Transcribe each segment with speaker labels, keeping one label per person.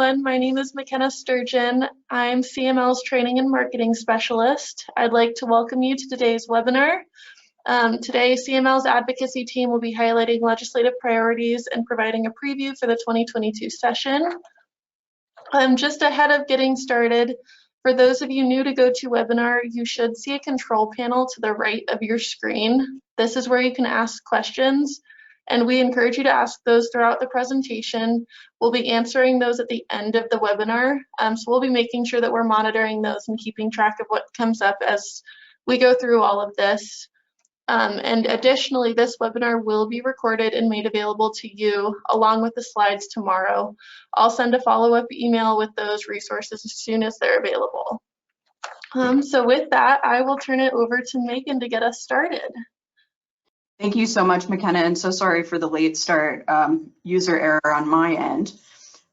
Speaker 1: everyone. My name is McKenna Sturgeon. I'm CML's Training and Marketing Specialist. I'd like to welcome you to today's webinar. Today, CML's advocacy team will be highlighting legislative priorities and providing a preview for the 2022 session. Just ahead of getting started, for those of you new to GoToWebinar, you should see a control panel to the right of your screen. This is where you can ask questions, and we encourage you to ask those throughout the presentation. We'll be answering those at the end of the webinar, so we'll be making sure that we're monitoring those and keeping track of what comes up as we go through all of this. And additionally, this webinar will be recorded and made available to you along with the slides tomorrow. I'll send a follow-up email with those resources as soon as they're available. So with that, I will turn it over to Megan to get us started.
Speaker 2: Thank you so much, McKenna, and so sorry for the late start, user error on my end.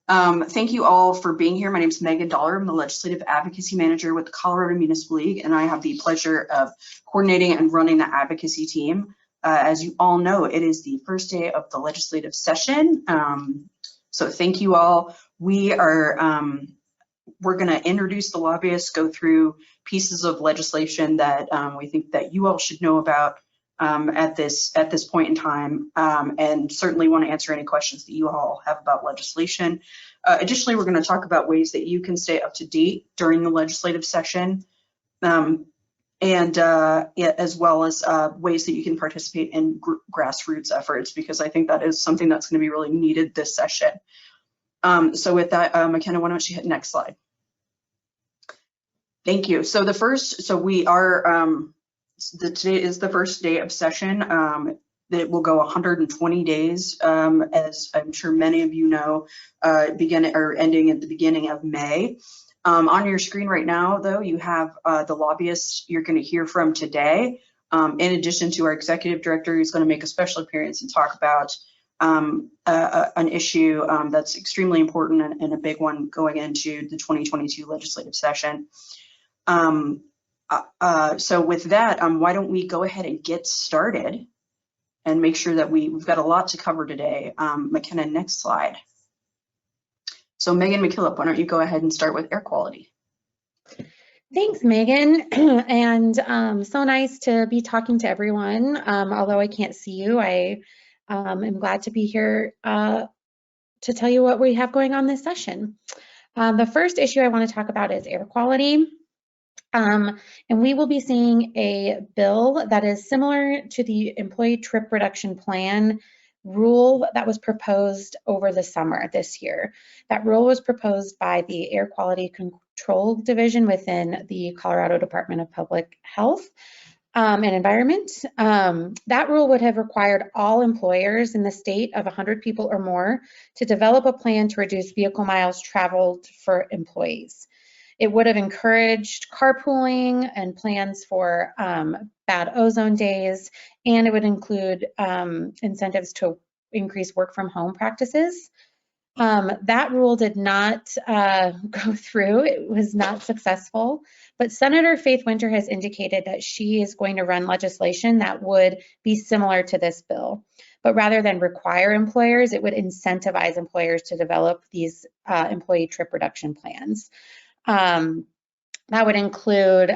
Speaker 2: Thank you all for being here. My name is Megan Dollar. I'm the Legislative Advocacy Manager with the Colorado Municipal League, and I have the pleasure of coordinating and running the advocacy team. As you all know, it is the first day of the legislative session. So thank you all. We're going to introduce the lobbyists, go through pieces of legislation that we think that you all should know about at this point in time, and certainly want to answer any questions that you all have about legislation. Additionally, we're going to talk about ways that you can stay up to date during the legislative session, and as well as ways that you can participate in grassroots efforts, because I think that is something that's going to be really needed this session. So with that, McKenna, why don't you hit next slide? Thank you. So we are today is the first day of session. It will go 120 days, as I'm sure many of you know, ending at the beginning of May. On your screen right now, though, you have the lobbyists you're going to hear from today, in addition to our executive director, who's going to make a special appearance and talk about an issue that's extremely important and a big one going into the 2022 legislative session. So with that, why don't we go ahead and get started and make sure that we've got a lot to cover today. McKenna, next slide. So Megan McKillop, why don't you go ahead and start with air quality?
Speaker 3: Thanks, Megan, and so nice to be talking to everyone. Although I can't see you, I am glad to be here to tell you what we have going on this session. The first issue I want to talk about is air quality. And we will be seeing a bill that is similar to the employee trip reduction plan rule that was proposed over the summer this year. That rule was proposed by the Air Quality Control Division within the Colorado Department of Public Health and Environment. That rule would have required all employers in the state of 100 people or more to develop a plan to reduce vehicle miles traveled for employees. It would have encouraged carpooling and plans for bad ozone days, and it would include incentives to increase work from home practices. That rule did not go through. It was not successful, but Senator Faith Winter has indicated that she is going to run legislation that would be similar to this bill. But rather than require employers, it would incentivize employers to develop these employee trip reduction plans. That would include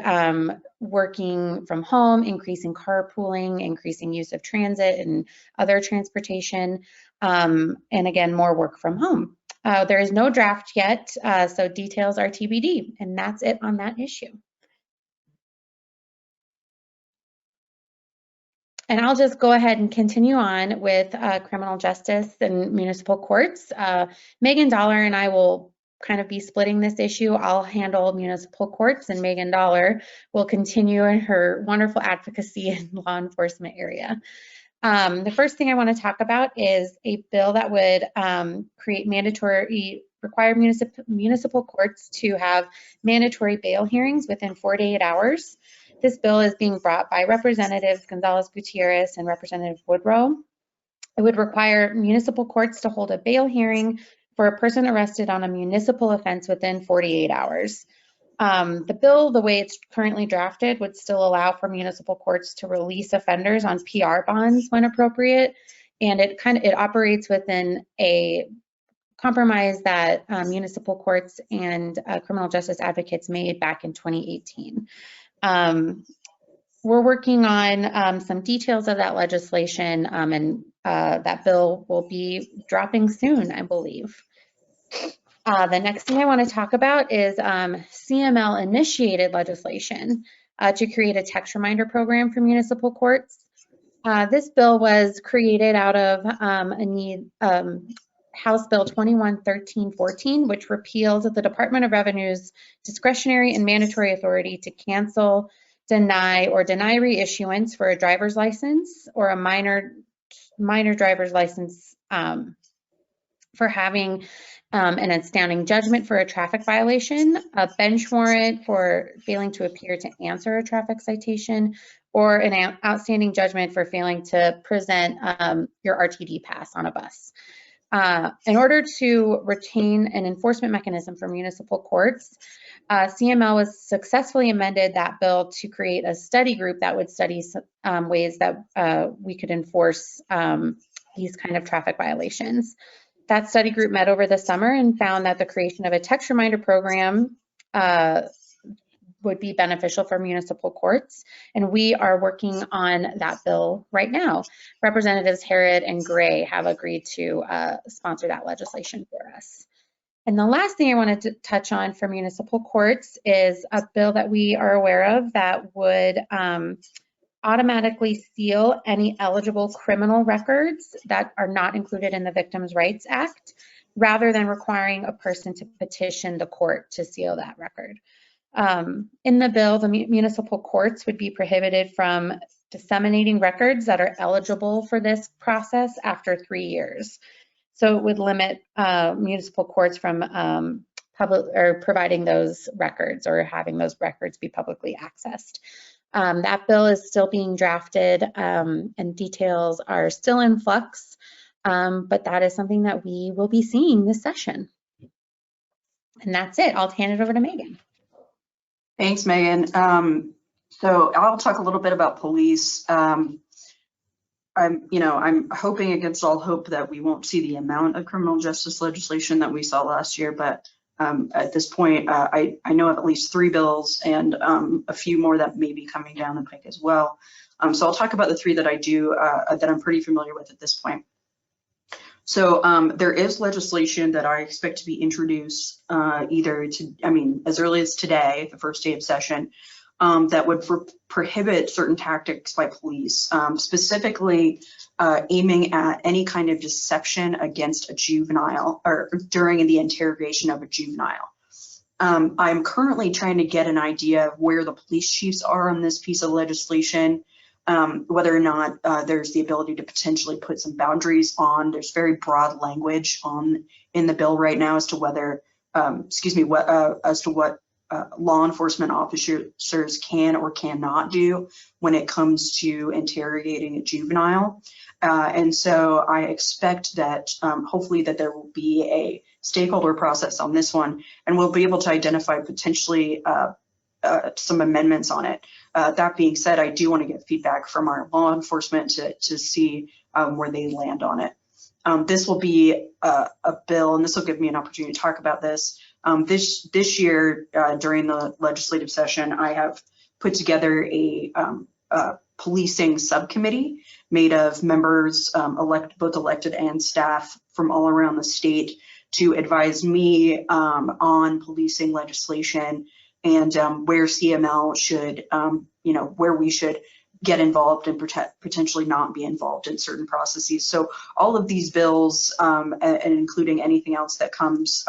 Speaker 3: working from home, increasing carpooling, increasing use of transit and other transportation, and again, more work from home. There is no draft yet, so details are TBD, and that's it on that issue. And I'll just go ahead and continue on with criminal justice and municipal courts. Megan Dollar and I will kind of be splitting this issue. I'll handle municipal courts, and Megan Dollar will continue in her wonderful advocacy in law enforcement area. The first thing I want to talk about is a bill that would require municipal courts to have mandatory bail hearings within 48 hours. This bill is being brought by Representatives Gonzalez-Gutierrez and Representative Woodrow. It would require municipal courts to hold a bail hearing for a person arrested on a municipal offense within 48 hours. The bill, the way it's currently drafted, would still allow for municipal courts to release offenders on PR bonds when appropriate, and it operates within a compromise that municipal courts and criminal justice advocates made back in 2018. We're working on some details of that legislation, and that bill will be dropping soon, I believe. The next thing I want to talk about is CML initiated legislation to create a text reminder program for municipal courts. This bill was created out of a need, House Bill 21-1314, which repealed the Department of Revenue's discretionary and mandatory authority to cancel, deny, or deny reissuance for a driver's license or a minor driver's license for having an outstanding judgment for a traffic violation, a bench warrant for failing to appear to answer a traffic citation, or an outstanding judgment for failing to present your RTD pass on a bus. In order to retain an enforcement mechanism for municipal courts, CML was successfully amended that bill to create a study group that would study ways that we could enforce these kind of traffic violations. That study group met over the summer and found that the creation of a text reminder program would be beneficial for municipal courts, and we are working on that bill right now. Representatives Herod and Gray have agreed to sponsor that legislation for us. And the last thing I wanted to touch on for municipal courts is a bill that we are aware of that would automatically seal any eligible criminal records that are not included in the Victims' Rights Act, rather than requiring a person to petition the court to seal that record. In the bill, the municipal courts would be prohibited from disseminating records that are eligible for this process after 3 years. So it would limit municipal courts from providing those records or having those records be publicly accessed. That bill is still being drafted and details are still in flux, but that is something that we will be seeing this session. And that's it. I'll hand it over to Megan.
Speaker 2: Thanks, Megan. So I'll talk a little bit about police. I'm hoping against all hope that we won't see the amount of criminal justice legislation that we saw last year, but at this point, I know of at least 3 bills and a few more that may be coming down the pike as well. So I'll talk about the 3 that I do, that I'm pretty familiar with at this point. So there is legislation that I expect to be introduced as early as today, the first day of session, that would prohibit certain tactics by police, specifically aiming at any kind of deception against a juvenile or during the interrogation of a juvenile. I'm currently trying to get an idea of where the police chiefs are on this piece of legislation, whether or not there's the ability to potentially put some boundaries on. There's very broad language in the bill right now as to whether, what law enforcement officers can or cannot do when it comes to interrogating a juvenile. And so I expect that hopefully that there will be a stakeholder process on this one, and we'll be able to identify potentially some amendments on it. That being said, I do want to get feedback from our law enforcement to see where they land on it. This will be a bill, and this will give me an opportunity to talk about this. This year, during the legislative session, I have put together a policing subcommittee made of members, both elected and staff from all around the state, to advise me on policing legislation and where CML should, where we should get involved and potentially not be involved in certain processes. So all of these bills, and including anything else that comes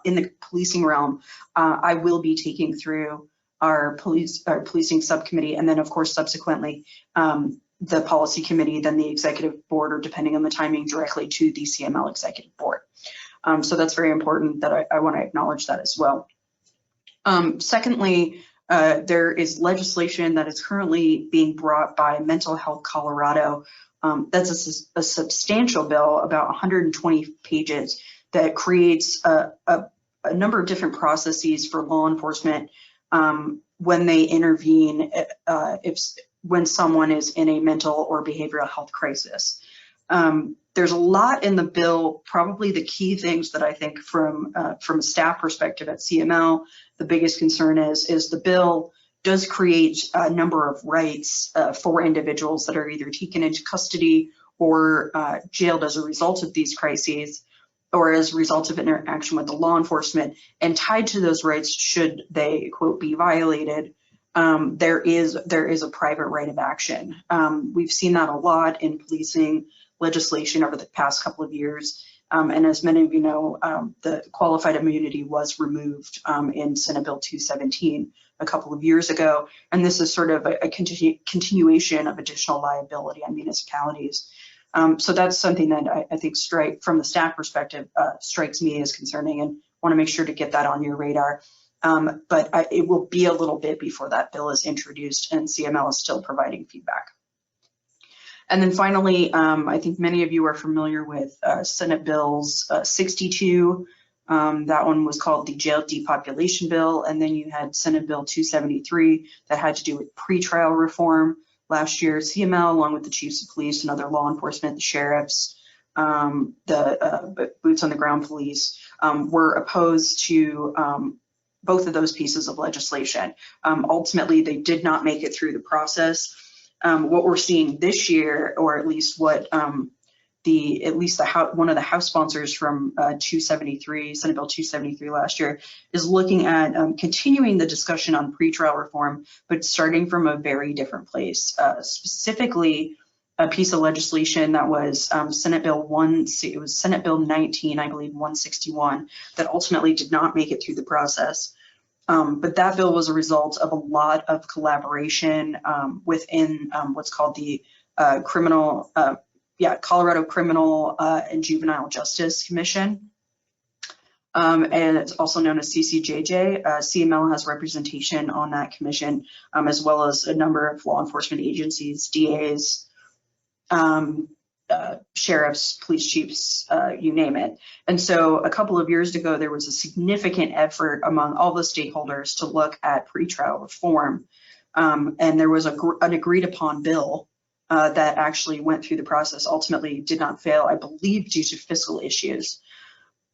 Speaker 2: in the policing realm, I will be taking through our policing subcommittee, and then of course subsequently the policy committee, then the executive board, or depending on the timing, directly to the CML executive board. So that's very important that I want to acknowledge that as well. Secondly, there is legislation that is currently being brought by Mental Health Colorado. That's a substantial bill, about 120 pages, that creates a number of different processes for law enforcement when they intervene when someone is in a mental or behavioral health crisis. There's a lot in the bill. Probably the key things that I think from a staff perspective at CML, the biggest concern is the bill does create a number of rights for individuals that are either taken into custody or jailed as a result of these crises, or as a result of interaction with the law enforcement. And tied to those rights, should they, quote, be violated, there is a private right of action. We've seen that a lot in policing legislation over the past couple of years. And as many of you know, the qualified immunity was removed in Senate Bill 217 a couple of years ago. And this is sort of a continuation of additional liability on municipalities. So that's something that I think from the staff perspective strikes me as concerning, and want to make sure to get that on your radar. But it will be a little bit before that bill is introduced, and CML is still providing feedback. And then finally, I think many of you are familiar with Senate Bills 62. That one was called the Jail Depopulation Bill. And then you had Senate Bill 273 that had to do with pretrial reform. Last year, CML, along with the chiefs of police and other law enforcement, the sheriffs, the boots on the ground police, were opposed to both of those pieces of legislation. Ultimately, they did not make it through the process. What we're seeing this year, or at least what one of the House sponsors from 273, Senate Bill 273 last year, is looking at continuing the discussion on pretrial reform, but starting from a very different place. Specifically, a piece of legislation that was Senate Bill 19, I believe 161, that ultimately did not make it through the process. But that bill was a result of a lot of collaboration within what's called the Colorado Criminal and Juvenile Justice Commission. And it's also known as CCJJ. CML has representation on that commission, as well as a number of law enforcement agencies, DAs, sheriffs, police chiefs, you name it. And so a couple of years ago, there was a significant effort among all the stakeholders to look at pretrial reform. And there was an agreed upon bill that actually went through the process, ultimately did not fail, I believe, due to fiscal issues.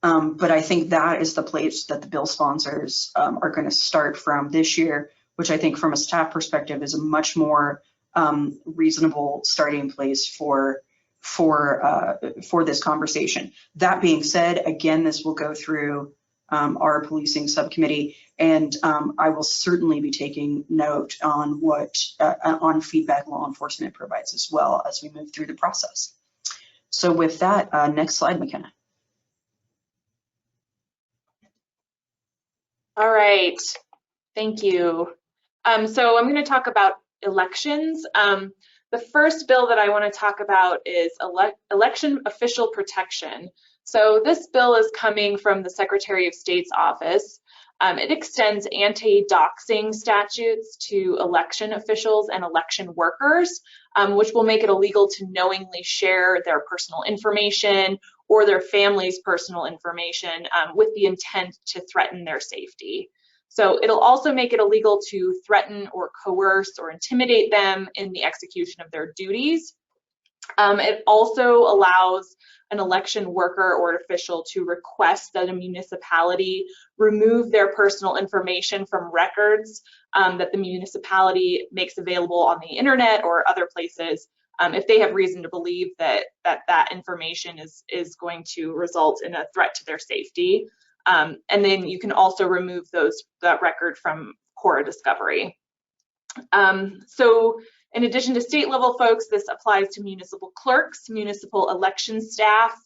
Speaker 2: But I think that is the place that the bill sponsors are going to start from this year, which I think from a staff perspective is a much more reasonable starting place for this conversation. That being said, again, this will go through our policing subcommittee, and I will certainly be taking note on on feedback law enforcement provides as well as we move through the process. So with that, next slide, McKenna.
Speaker 4: All right, thank you. So I'm going to talk about elections. The first bill that I want to talk about is election official protection. So this bill is coming from the Secretary of State's office. It extends anti-doxing statutes to election officials and election workers, which will make it illegal to knowingly share their personal information or their family's personal information with the intent to threaten their safety. So it'll also make it illegal to threaten or coerce or intimidate them in the execution of their duties. It also allows an election worker or official to request that a municipality remove their personal information from records that the municipality makes available on the internet or other places if they have reason to believe that information is going to result in a threat to their safety. And then you can also remove that record from Cora Discovery. So in addition to state level folks, this applies to municipal clerks, municipal election staff,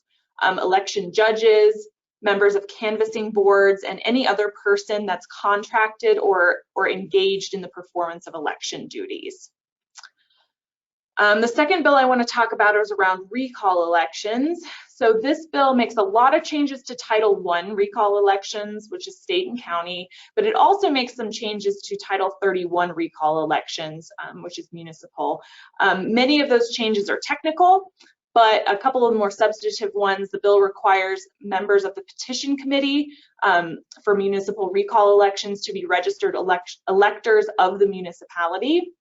Speaker 4: election judges, members of canvassing boards, and any other person that's contracted or engaged in the performance of election duties. The second bill I want to talk about is around recall elections. So this bill makes a lot of changes to Title I recall elections, which is state and county, but it also makes some changes to Title 31 recall elections, which is municipal. Many of those changes are technical, but a couple of more substantive ones. The bill requires members of the petition committee for municipal recall elections to be registered electors of the municipality.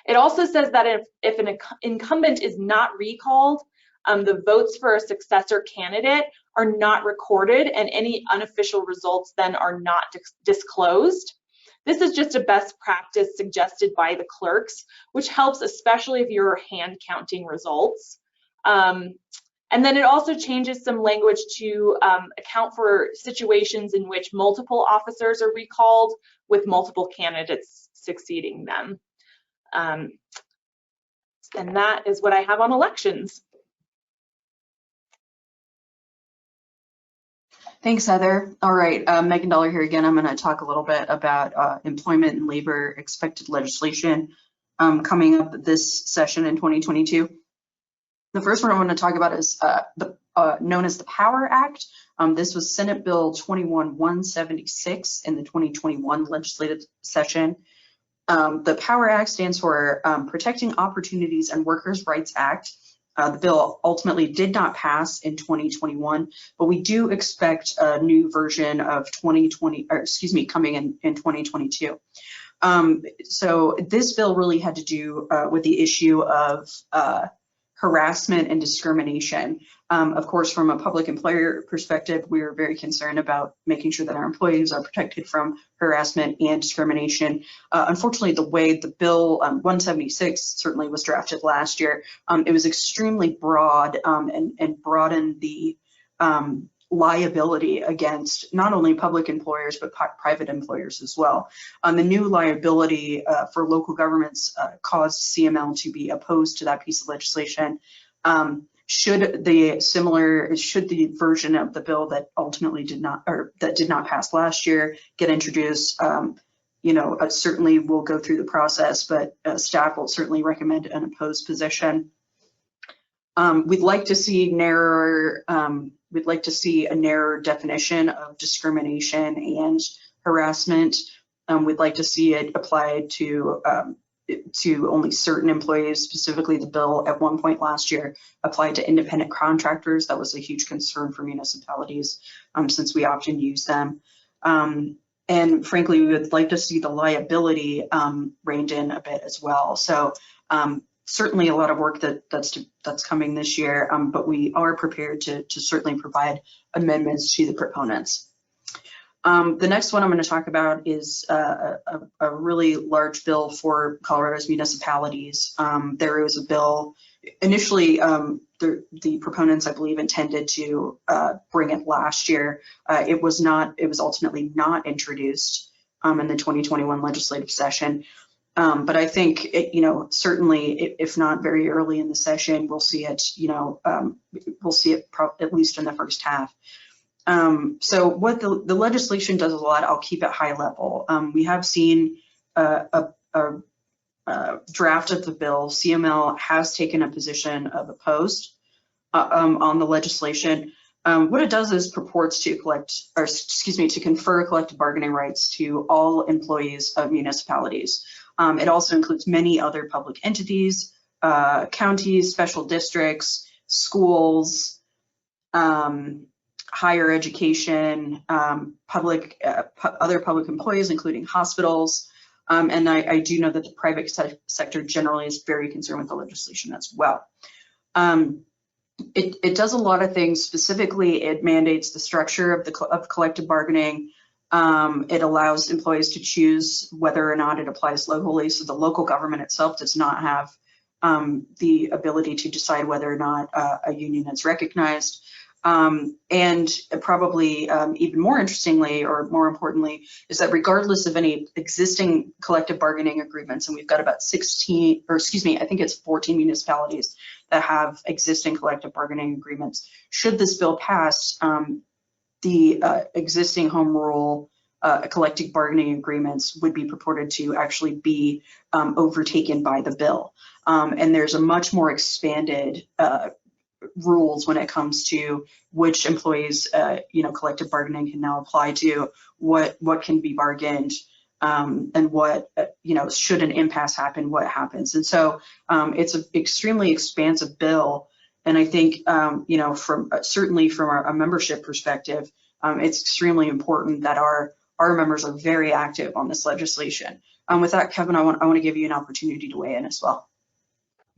Speaker 4: It also says that if an incumbent is not recalled, the votes for a successor candidate are not recorded, and any unofficial results then are not disclosed. This is just a best practice suggested by the clerks, which helps especially if you're hand counting results. And then it also changes some language to account for situations in which multiple officers are recalled with multiple candidates succeeding them. And that is what I have on elections.
Speaker 2: Thanks, Heather. All right, Megan Dollar here again. I'm going to talk a little bit about employment and labor expected legislation coming up this session in 2022. The first one I want to talk about is known as the Power Act. This was Senate Bill 21-176 in the 2021 legislative session. The Power Act stands for Protecting Opportunities and Workers' Rights Act. The bill ultimately did not pass in 2021, but we do expect a new version of coming in 2022. So this bill really had to do with the issue of harassment and discrimination. Of course, from a public employer perspective, we are very concerned about making sure that our employees are protected from harassment and discrimination. Unfortunately, the way the bill 176 certainly was drafted last year, it was extremely broad and broadened the liability against not only public employers, but private employers as well. The new liability for local governments caused CML to be opposed to that piece of legislation. Should the version of the bill that ultimately did not pass last year get introduced, certainly we'll go through the process, but staff will certainly recommend an opposed position. We'd like to see a narrower definition of discrimination and harassment. We'd like to see it applied to only certain employees. Specifically, the bill at one point last year applied to independent contractors. That was a huge concern for municipalities since we often use them. And frankly, we would like to see the liability reined in a bit as well. So certainly a lot of work that's coming this year, but we are prepared to certainly provide amendments to the proponents. The next one I'm going to talk about is a really large bill for Colorado's municipalities. There was a bill initially, the proponents, I believe, intended to bring it last year. It was ultimately not introduced in the 2021 legislative session. But I think certainly, if not very early in the session, we'll see it. We'll see it at least in the first half. So what the legislation does a lot. I'll keep it high level. We have seen a draft of the bill. CML has taken a position of opposed on the legislation. What it does is purports to confer collective bargaining rights to all employees of municipalities. It also includes many other public entities, counties, special districts, schools, higher education, other public employees, including hospitals. And I do know that the private sector generally is very concerned with the legislation as well. It does a lot of things. Specifically, it mandates the structure of collective bargaining. It allows employees to choose whether or not it applies locally. So the local government itself does not have the ability to decide whether or not a union is recognized. And probably even more interestingly, or more importantly, is that regardless of any existing collective bargaining agreements, and we've got about 16, or excuse me, I think it's 14 municipalities that have existing collective bargaining agreements. Should this bill pass, the existing home rule collective bargaining agreements would be purported to actually be overtaken by the bill. And there's a much more expanded rules when it comes to which employees, collective bargaining can now apply to, what can be bargained, and what, should an impasse happen, what happens. And so it's an extremely expansive bill. And I think, certainly from a membership perspective, it's extremely important that our members are very active on this legislation. With that, Kevin, I want to give you an opportunity to weigh in as well.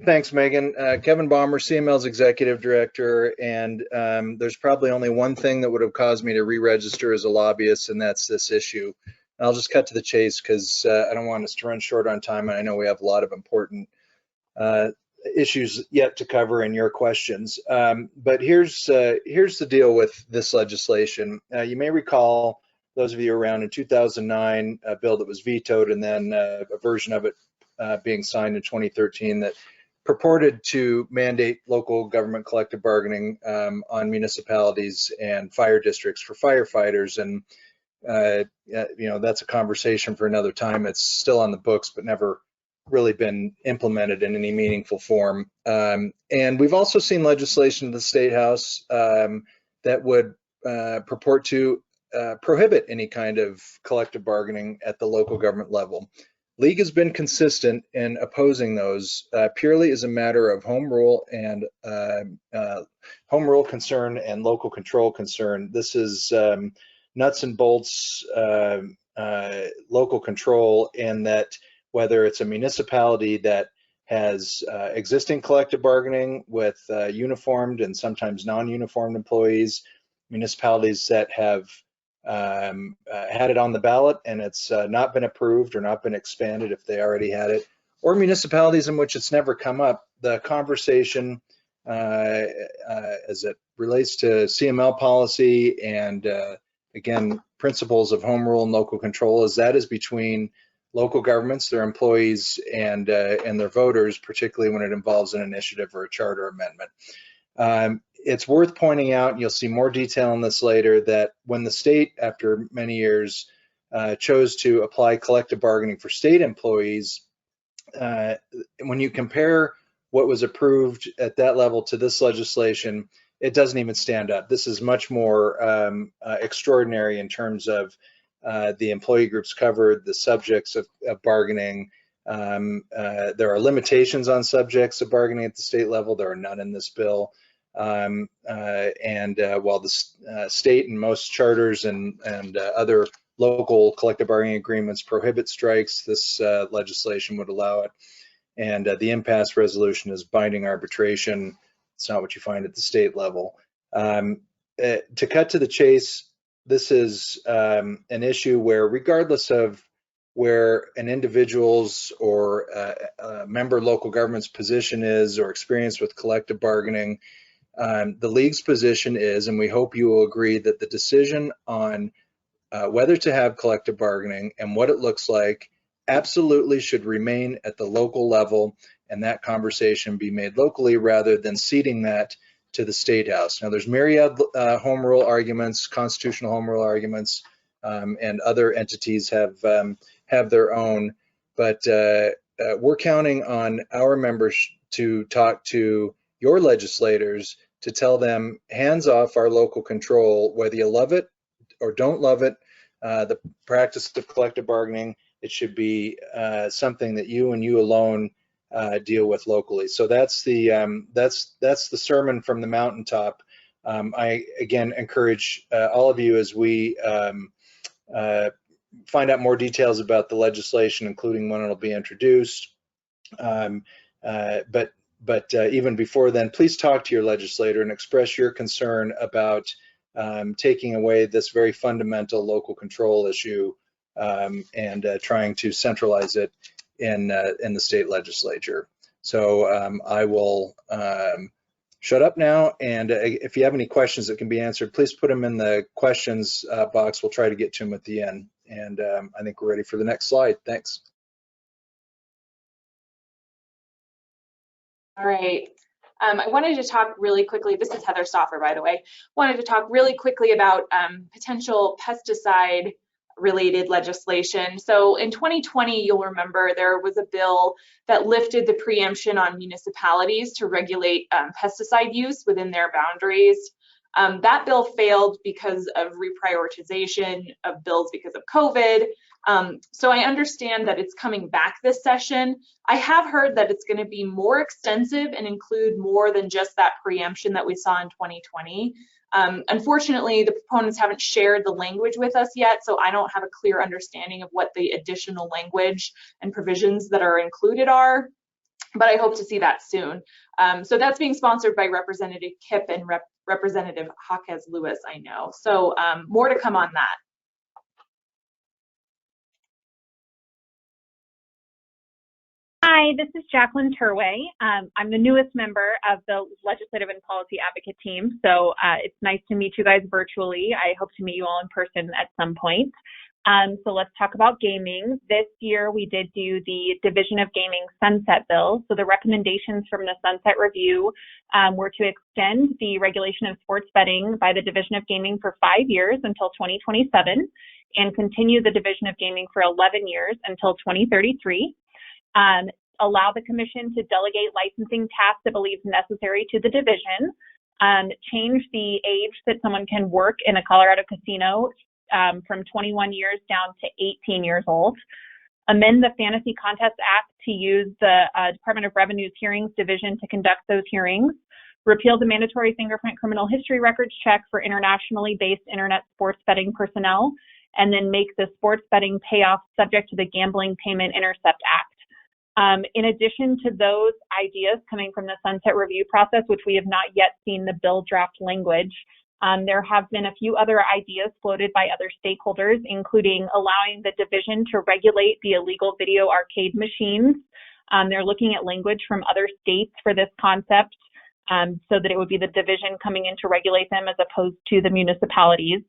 Speaker 5: Thanks, Megan. Kevin Baumer, CML's Executive Director, and there's probably only one thing that would have caused me to re-register as a lobbyist, and that's this issue. And I'll just cut to the chase because I don't want us to run short on time, and I know we have a lot of important issues yet to cover in your questions. But here's the deal with this legislation. You may recall, those of you around, in 2009, a bill that was vetoed and then a version of it being signed in 2013 that purported to mandate local government collective bargaining on municipalities and fire districts for firefighters. And that's a conversation for another time. It's still on the books, but never really been implemented in any meaningful form. And we've also seen legislation in the State House that would purport to prohibit any kind of collective bargaining at the local government level. League has been consistent in opposing those purely as a matter of home rule and home rule concern and local control concern. This is nuts and bolts local control, in that whether it's a municipality that has existing collective bargaining with uniformed and sometimes non-uniformed employees, municipalities that have had it on the ballot and it's not been approved or not been expanded if they already had it, or municipalities in which it's never come up. The conversation as it relates to CML policy and again, principles of home rule and local control is between local governments, their employees, and their voters, particularly when it involves an initiative or a charter amendment. It's worth pointing out, and you'll see more detail on this later, that when the state, after many years, chose to apply collective bargaining for state employees, when you compare what was approved at that level to this legislation, it doesn't even stand up. This is much more extraordinary in terms of the employee groups covered, the subjects of bargaining. There are limitations on subjects of bargaining at the state level. There are none in this bill. While the state and most charters and other local collective bargaining agreements prohibit strikes, this legislation would allow it. And the impasse resolution is binding arbitration. It's not what you find at the state level. To cut to the chase, this is an issue where, regardless of where an individual's or a member local government's position is or experience with collective bargaining, the League's position is, and we hope you will agree, that the decision on whether to have collective bargaining and what it looks like absolutely should remain at the local level, and that conversation be made locally rather than ceding that to the State House. Now, there's myriad home rule arguments, constitutional home rule arguments, and other entities have their own, but we're counting on our members to talk to your legislators to tell them, hands off our local control, whether you love it or don't love it, the practice of collective bargaining, it should be something that you and you alone deal with locally. So that's the sermon from the mountaintop. I again encourage all of you, as we find out more details about the legislation, including when it'll be introduced. But even before then, please talk to your legislator and express your concern about taking away this very fundamental local control issue and trying to centralize it in the state legislature. So I will shut up now, and if you have any questions that can be answered, please put them in the questions box. We'll try to get to them at the end. And I think we're ready for the next slide. Thanks.
Speaker 4: All right. I wanted to talk really quickly, this is Heather Stoffer, by the way, wanted to talk really quickly about potential pesticide related legislation. So in 2020, you'll remember there was a bill that lifted the preemption on municipalities to regulate pesticide use within their boundaries. That bill failed because of reprioritization of bills because of COVID. So I understand that it's coming back this session. I have heard that it's going to be more extensive and include more than just that preemption that we saw in 2020. Unfortunately, the proponents haven't shared the language with us yet, so I don't have a clear understanding of what the additional language and provisions that are included are. but I hope to see that soon. So that's being sponsored by Representative Kipp and Representative Jaquez Lewis, I know. So more to come on that.
Speaker 6: Hi, this is Jacqueline Turway. I'm the newest member of the Legislative and Policy Advocate team, so it's nice to meet you guys virtually. I hope to meet you all in person at some point. So let's talk about gaming. This year we did do the Division of Gaming Sunset Bill. So the recommendations from the Sunset Review were to extend the regulation of sports betting by the Division of Gaming for 5 years until 2027 and continue the Division of Gaming for 11 years until 2033. Allow the commission to delegate licensing tasks it believes necessary to the division, change the age that someone can work in a Colorado casino from 21 years down to 18 years old, amend the Fantasy Contest Act to use the Department of Revenue's Hearings Division to conduct those hearings, repeal the mandatory fingerprint criminal history records check for internationally based internet sports betting personnel, and then make the sports betting payoff subject to the Gambling Payment Intercept Act. In addition to those ideas coming from the Sunset Review process, which we have not yet seen the bill draft language, there have been a few other ideas floated by other stakeholders, including allowing the division to regulate the illegal video arcade machines. They're looking at language from other states for this concept so that it would be the division coming in to regulate them as opposed to the municipalities.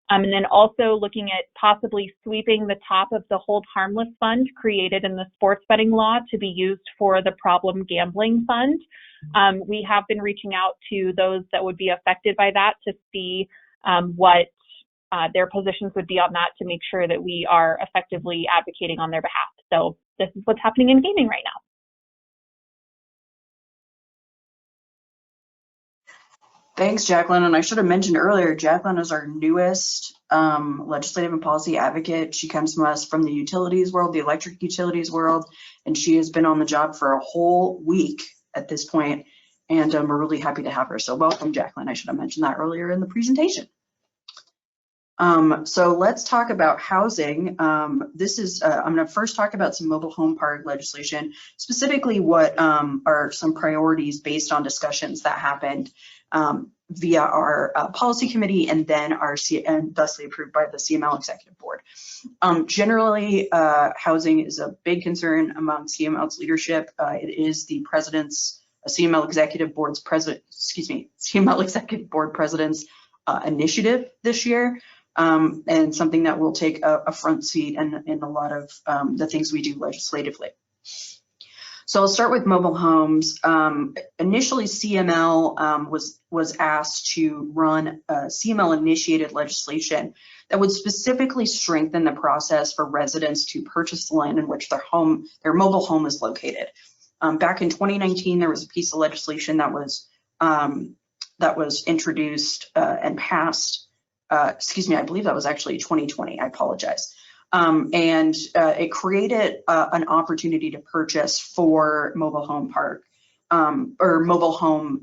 Speaker 6: And then also looking at possibly sweeping the top of the Hold Harmless Fund created in the sports betting law to be used for the Problem Gambling Fund. We have been reaching out to those that would be affected by that to see what their positions would be on that to make sure that we are effectively advocating on their behalf. So this is what's happening in gaming right now.
Speaker 2: Thanks, Jacqueline. And I should have mentioned earlier, Jacqueline is our newest legislative and policy advocate. She comes from us from the utilities world, the electric utilities world, and she has been on the job for a whole week at this point, and we're really happy to have her. So welcome, Jacqueline. I should have mentioned that earlier in the presentation. So let's talk about housing. I'm going to first talk about some mobile home park legislation, specifically what are some priorities based on discussions that happened via our policy committee and then and thusly approved by the CML executive board. Generally, housing is a big concern among CML's leadership. It is the president's CML executive board president's initiative this year. And something that will take a front seat in a lot of the things we do legislatively. So I'll start with mobile homes. Initially, CML was asked to run CML-initiated legislation that would specifically strengthen the process for residents to purchase the land in which their mobile home is located. Back in 2019, there was a piece of legislation that was introduced and passed. I believe that was actually 2020, I apologize. And it created an opportunity to purchase for mobile home park or mobile home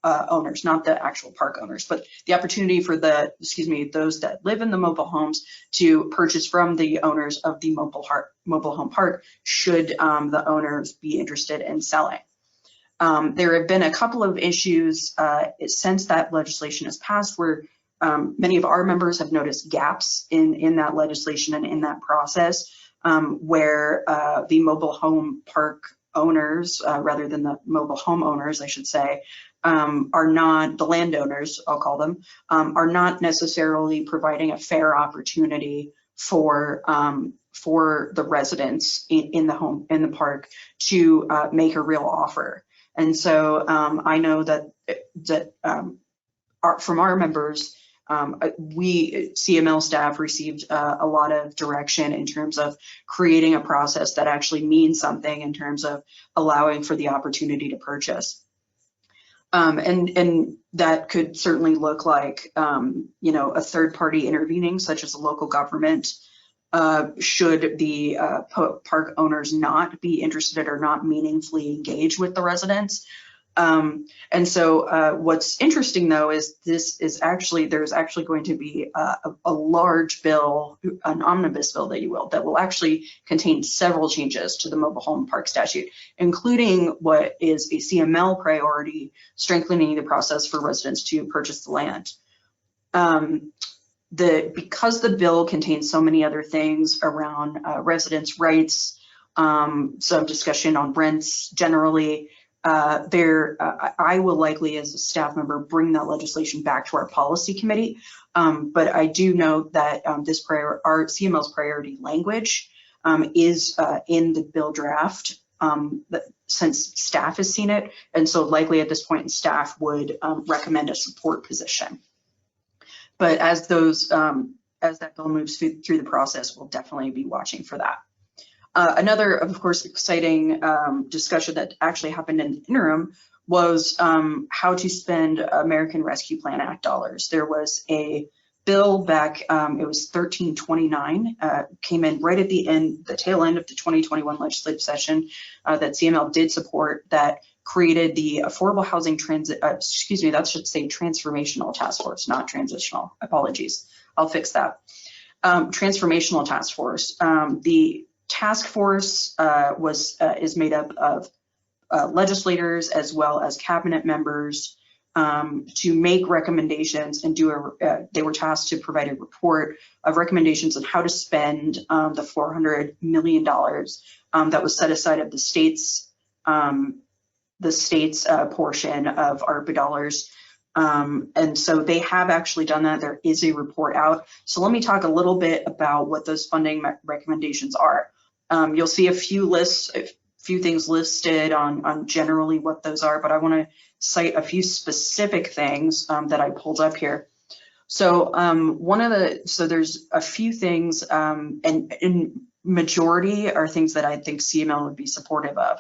Speaker 2: owners, not the actual park owners, but the opportunity for those that live in the mobile homes to purchase from the owners of the mobile home park should the owners be interested in selling. There have been a couple of issues since that legislation has passed where many of our members have noticed gaps in that legislation and in that process where the mobile home park owners, rather than the mobile home owners, I should say, are not, the landowners, I'll call them, are not necessarily providing a fair opportunity for the residents in the park to make a real offer. And so I know that from our members, CML staff received a lot of direction in terms of creating a process that actually means something in terms of allowing for the opportunity to purchase. And that could certainly look like, a third party intervening, such as a local government, should the park owners not be interested or not meaningfully engage with the residents. And so what's interesting though is there's actually going to be a large bill, an omnibus bill that you will, that will actually contain several changes to the mobile home park statute, including what is a CML priority, strengthening the process for residents to purchase the land. Because the bill contains so many other things around residents' rights, some discussion on rents generally, I will likely, as a staff member, bring that legislation back to our policy committee. But I do note that our CML's priority language is in the bill draft since staff has seen it. And so likely at this point, staff would recommend a support position. But as that bill moves through the process, we'll definitely be watching for that. Another, of course, exciting discussion that actually happened in the interim was how to spend American Rescue Plan Act dollars. There was a bill back, it was 1329, came in right at the tail end of the 2021 legislative session that CML did support, that created the Affordable Housing that should say Transformational Task Force, not Transitional. Apologies, I'll fix that. Transformational Task Force. The task force is made up of legislators as well as cabinet members to make recommendations and they were tasked to provide a report of recommendations on how to spend the $400 million that was set aside of the state's portion of ARPA dollars. And so they have actually done that. There is a report out. So let me talk a little bit about what those funding recommendations are. You'll see a few things listed on generally what those are, but I want to cite a few specific things that I pulled up here. So there's a few things, and in majority are things that I think CML would be supportive of.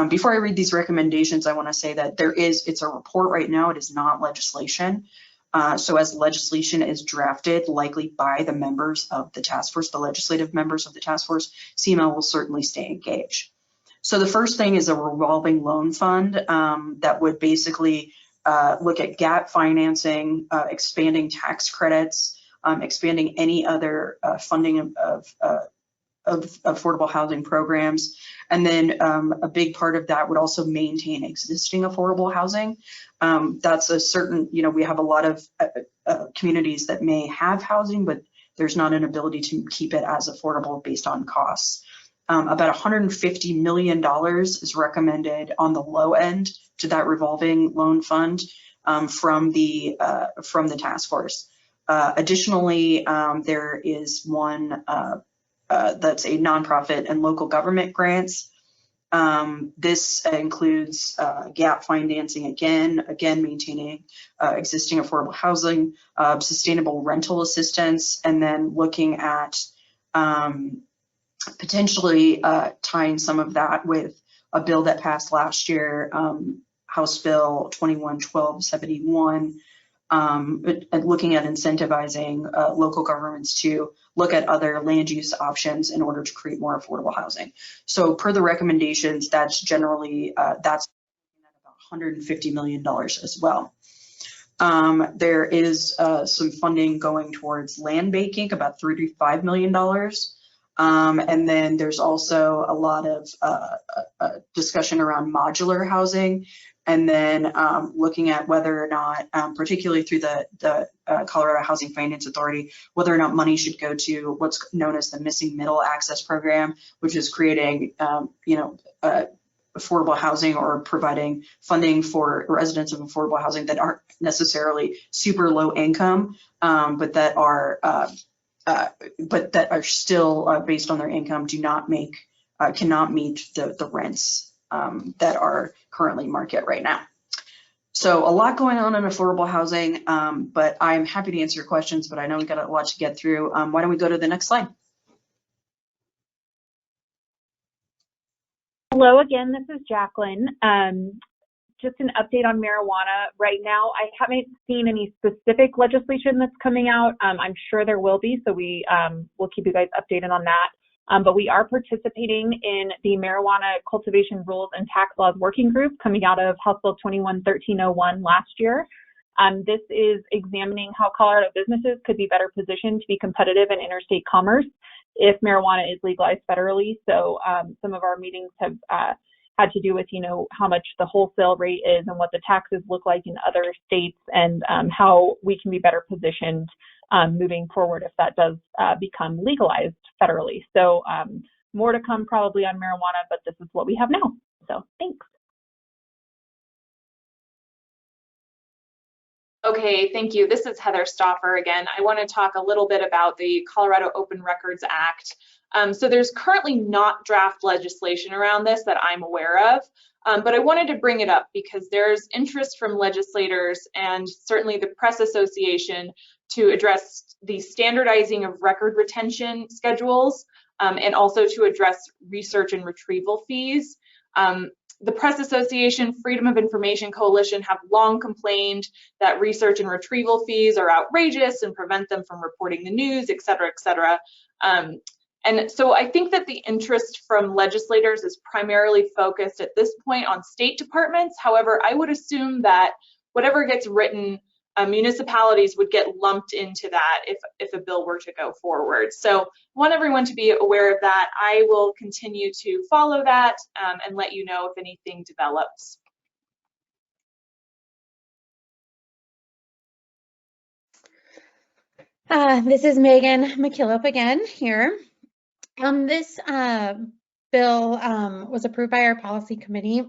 Speaker 2: Before I read these recommendations, I want to say that it's a report right now. It is not legislation. So as legislation is drafted, likely by the members of the task force, the legislative members of the task force, CML will certainly stay engaged. So the first thing is a revolving loan fund that would basically look at gap financing, expanding tax credits, expanding any other funding of affordable housing programs. And then a big part of that would also maintain existing affordable housing. That's a certain, we have a lot of communities that may have housing, but there's not an ability to keep it as affordable based on costs. About $150 million is recommended on the low end to that revolving loan fund from the task force. Additionally, there is one that's a nonprofit and local government grants. This includes gap financing, again maintaining existing affordable housing, sustainable rental assistance, and then looking at potentially tying some of that with a bill that passed last year, House Bill 21-1271, and looking at incentivizing local governments to look at other land use options in order to create more affordable housing. So per the recommendations, that's generally, that's about $150 million as well. There is some funding going towards land banking, about $35 million. And then there's also a lot of discussion around modular housing, and then looking at whether or not, particularly through the Colorado Housing Finance Authority, whether or not money should go to what's known as the Missing Middle Access Program, which is creating, affordable housing or providing funding for residents of affordable housing that aren't necessarily super low income, but that are still based on their income cannot meet the rents that are currently market right now. So a lot going on in affordable housing, but I'm happy to answer your questions, but I know we've got a lot to get through. Why don't we go to the next slide?
Speaker 6: Hello again, this is Jacqueline. Just an update on marijuana. Right now, I haven't seen any specific legislation that's coming out. I'm sure there will be, so we will keep you guys updated on that. But we are participating in the Marijuana Cultivation Rules and Tax Laws Working Group coming out of House Bill 21-1301 last year. This is examining how Colorado businesses could be better positioned to be competitive in interstate commerce if marijuana is legalized federally. So some of our meetings have had to do with, how much the wholesale rate is and what the taxes look like in other states, and how we can be better positioned moving forward if that does become legalized federally. So more to come probably on marijuana, but this is what we have now. So thanks.
Speaker 4: Okay, thank you. This is Heather Stauffer again. I want to talk a little bit about the Colorado Open Records Act. So there's currently not draft legislation around this that I'm aware of, but I wanted to bring it up because there's interest from legislators and certainly the Press Association to address the standardizing of record retention schedules and also to address research and retrieval fees. The Press Association, Freedom of Information Coalition have long complained that research and retrieval fees are outrageous and prevent them from reporting the news, et cetera, et cetera. And so I think that the interest from legislators is primarily focused at this point on state departments. However, I would assume that whatever gets written, municipalities would get lumped into that if a bill were to go forward. So I want everyone to be aware of that. I will continue to follow that and let you know if anything develops.
Speaker 3: This is Megan McKillop again here. This bill was approved by our policy committee,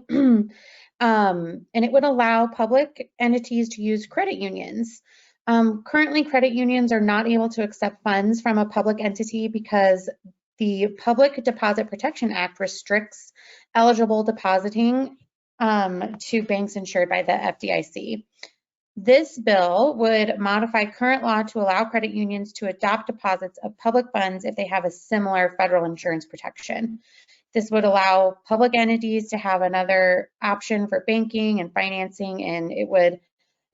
Speaker 3: and it would allow public entities to use credit unions. Currently, credit unions are not able to accept funds from a public entity because the Public Deposit Protection Act restricts eligible depositing to banks insured by the FDIC. This bill would modify current law to allow credit unions to adopt deposits of public funds if they have a similar federal insurance protection. This would allow public entities to have another option for banking and financing, and it would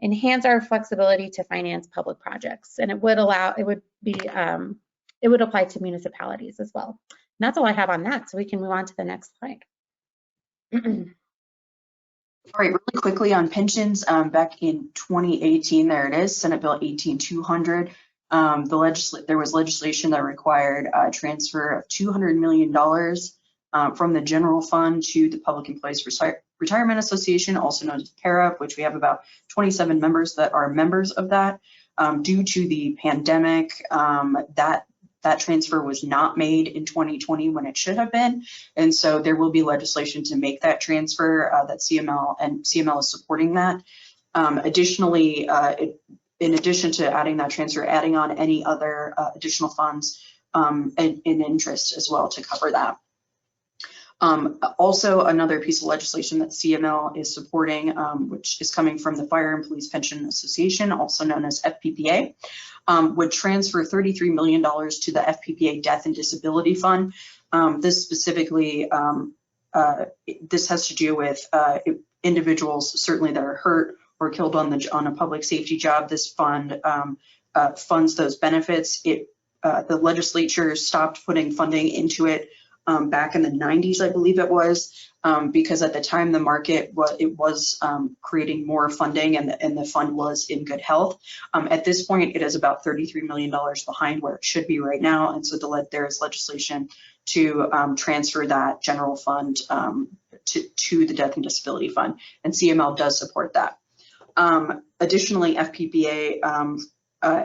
Speaker 3: enhance our flexibility to finance public projects. And it would apply to municipalities as well. And that's all I have on that. So we can move on to the next slide.
Speaker 2: All right, really quickly on pensions, back in 2018, there it is, Senate Bill 18200. There was legislation that required a transfer of $200 million from the general fund to the Public Employees Retirement Association, also known as PARAP, which we have about 27 members that are members of that. Due to the pandemic, that transfer was not made in 2020 when it should have been. And so there will be legislation to make that transfer that CML is supporting that. Additionally, in addition to adding that transfer, adding on any other additional funds and interest as well to cover that. Also, another piece of legislation that CML is supporting, which is coming from the Fire and Police Pension Association, also known as FPPA, would transfer $33 million to the FPPA Death and Disability Fund. This specifically, this has to do with individuals certainly that are hurt or killed on a public safety job. This fund funds those benefits. The legislature stopped putting funding into it back in the 90s, I believe it was, because at the time the market was creating more funding and the fund was in good health. At this point, it is about $33 million behind where it should be right now. And so there is legislation to transfer that general fund to the Death and Disability Fund, and CML does support that. Additionally, FPPA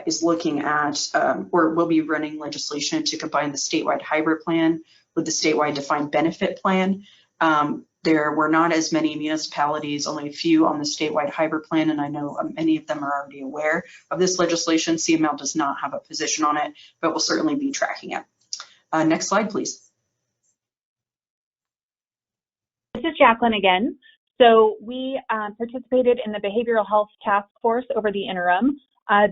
Speaker 2: is looking at, or will be running legislation to combine the statewide hybrid plan with the statewide defined benefit plan. There were not as many municipalities, only a few on the statewide hybrid plan, and I know many of them are already aware of this legislation. CML does not have a position on it, but will certainly be tracking it. Next slide, please.
Speaker 6: This is Jacqueline again. So we participated in the Behavioral Health Task Force over the interim.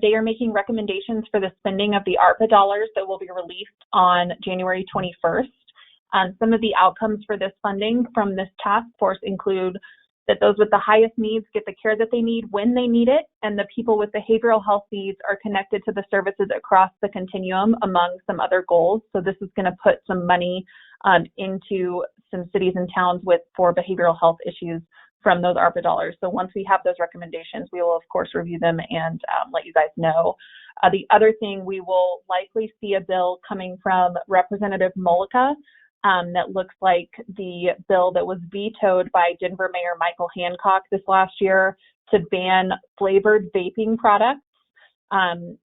Speaker 6: They are making recommendations for the spending of the ARPA dollars that will be released on January 21st. Some of the outcomes for this funding from this task force include that those with the highest needs get the care that they need when they need it, and the people with behavioral health needs are connected to the services across the continuum, among some other goals. So this is going to put some money into some cities and towns for behavioral health issues from those ARPA dollars. So once we have those recommendations, we will of course review them and let you guys know. The other thing, we will likely see a bill coming from Representative Mullica that looks like the bill that was vetoed by Denver Mayor Michael Hancock this last year to ban flavored vaping products.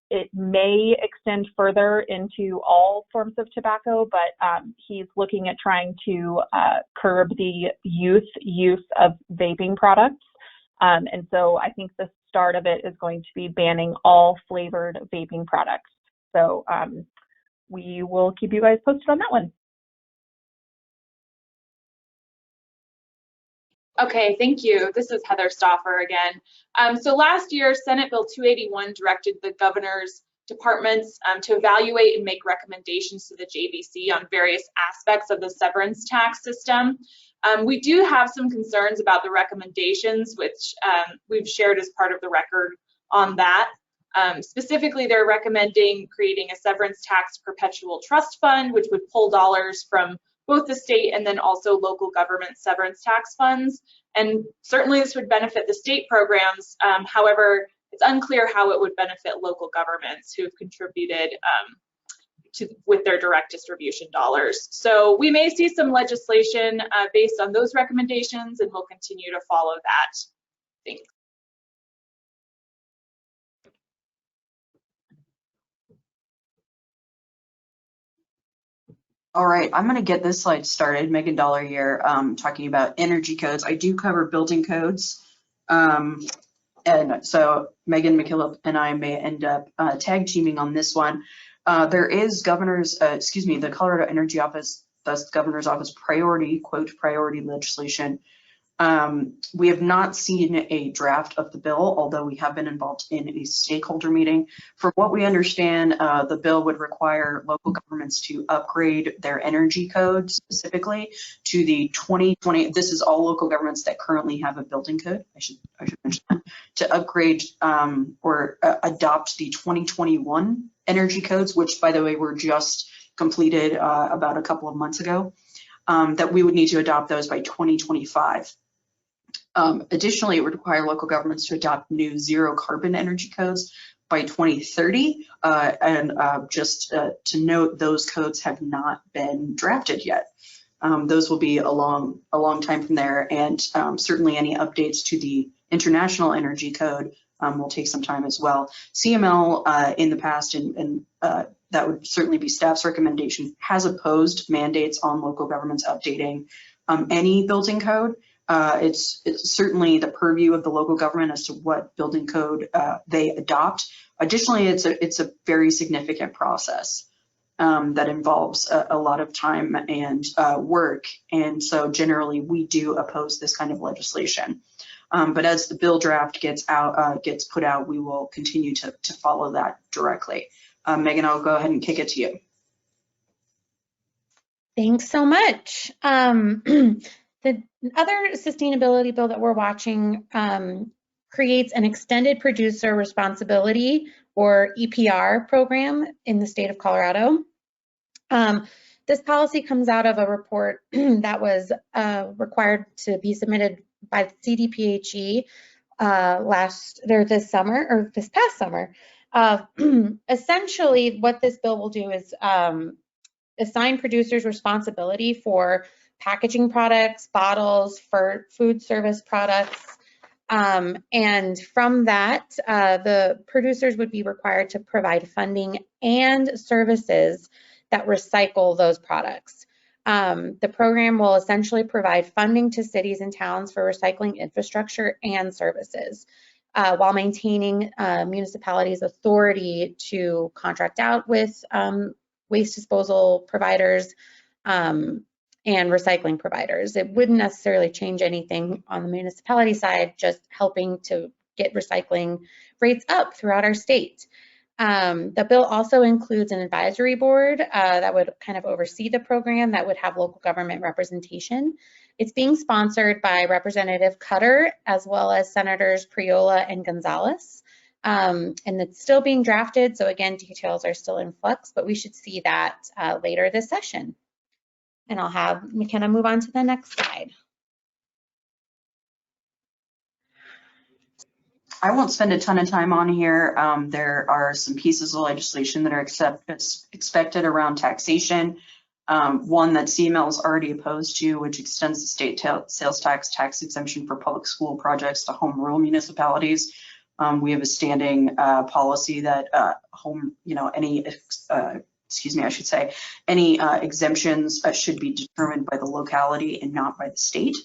Speaker 6: It may extend further into all forms of tobacco, but he's looking at trying to curb the youth use of vaping products. And so I think the start of it is going to be banning all flavored vaping products. So we will keep you guys posted on that one.
Speaker 4: Okay, thank you. This is Heather Stauffer again. So last year, Senate Bill 281 directed the governor's departments to evaluate and make recommendations to the JBC on various aspects of the severance tax system. We do have some concerns about the recommendations, which we've shared as part of the record on that. Specifically, they're recommending creating a severance tax perpetual trust fund, which would pull dollars from both the state and then also local government severance tax funds. And certainly this would benefit the state programs. However, it's unclear how it would benefit local governments who have contributed with their direct distribution dollars. So we may see some legislation based on those recommendations, and we'll continue to follow that. Thanks.
Speaker 2: All right, I'm going to get this slide started. Megan Dollar here, talking about energy codes. I do cover building codes. And so Megan McKillop and I may end up tag teaming on this one. There is the Colorado Energy Office, thus Governor's Office priority, quote, priority legislation. We have not seen a draft of the bill, although we have been involved in a stakeholder meeting. From what we understand, the bill would require local governments to upgrade their energy code specifically to the 2020. This is all local governments that currently have a building code. I should mention that, to upgrade or adopt the 2021 energy codes, which, by the way, were just completed about a couple of months ago. That we would need to adopt those by 2025. Additionally, it would require local governments to adopt new zero carbon energy codes by 2030. Just to note, those codes have not been drafted yet. Those will be a long time from there, and certainly any updates to the International Energy Code will take some time as well. CML in the past, and that would certainly be staff's recommendation, has opposed mandates on local governments updating any building code. It's certainly the purview of the local government as to what building code they adopt. Additionally, it's a very significant process that involves a lot of time and work, and so generally we do oppose this kind of legislation. But as the bill draft gets put out, we will continue to follow that directly. Megan, I'll go ahead and kick it to you.
Speaker 3: Thanks so much. The other sustainability bill that we're watching creates an extended producer responsibility, or EPR, program in the state of Colorado. This policy comes out of a report that was required to be submitted by CDPHE this past summer. Essentially, what this bill will do is assign producers responsibility for packaging products, bottles, for food service products. And from that, the producers would be required to provide funding and services that recycle those products. The program will essentially provide funding to cities and towns for recycling infrastructure and services, while maintaining municipalities' authority to contract out with waste disposal providers and recycling providers. It wouldn't necessarily change anything on the municipality side, just helping to get recycling rates up throughout our state. The bill also includes an advisory board that would kind of oversee the program, that would have local government representation. It's being sponsored by Representative Cutter as well as Senators Priola and Gonzalez. And it's still being drafted, so again, details are still in flux, but we should see that later this session. And I'll have McKenna move on to the next slide.
Speaker 2: I won't spend a ton of time on here. There are some pieces of legislation that are expected around taxation. One that CML is already opposed to, which extends the state sales tax exemption for public school projects to home rule municipalities. We have a standing policy that any exemptions should be determined by the locality and not by the state.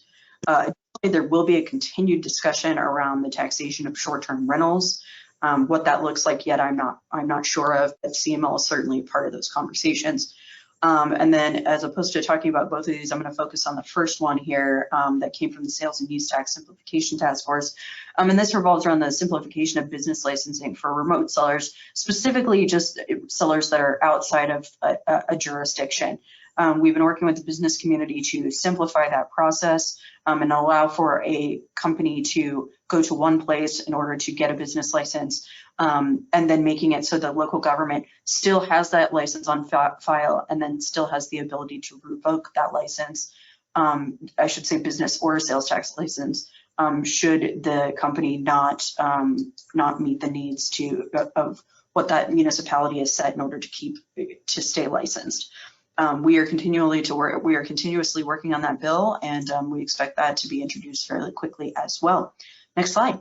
Speaker 2: There will be a continued discussion around the taxation of short-term rentals. What that looks like yet, I'm not sure of, but CML is certainly part of those conversations. And then, as opposed to talking about both of these, I'm going to focus on the first one here that came from the Sales and Use Tax Simplification Task Force. And this revolves around the simplification of business licensing for remote sellers, specifically just sellers that are outside of a jurisdiction. We've been working with the business community to simplify that process and allow for a company to go to one place in order to get a business license, and then making it so that local government still has that license on file and then still has the ability to revoke that license. I should say business or sales tax license, should the company not meet the needs of what that municipality has set in order to stay licensed. We are continuously working on that bill, and we expect that to be introduced fairly quickly as well. Next slide.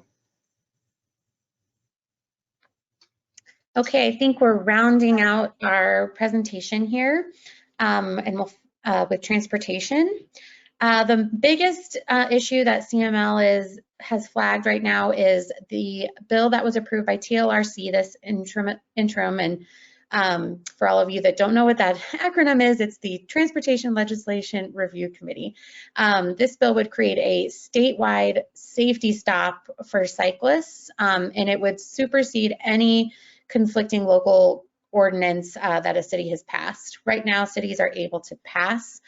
Speaker 3: Okay, I think we're rounding out our presentation here, and with transportation. The biggest issue that CML has flagged right now is the bill that was approved by TLRC, this interim, and for all of you that don't know what that acronym is, it's the Transportation Legislation Review Committee. This bill would create a statewide safety stop for cyclists, and it would supersede any conflicting local ordinance that a city has passed. Right now, cities are able to pass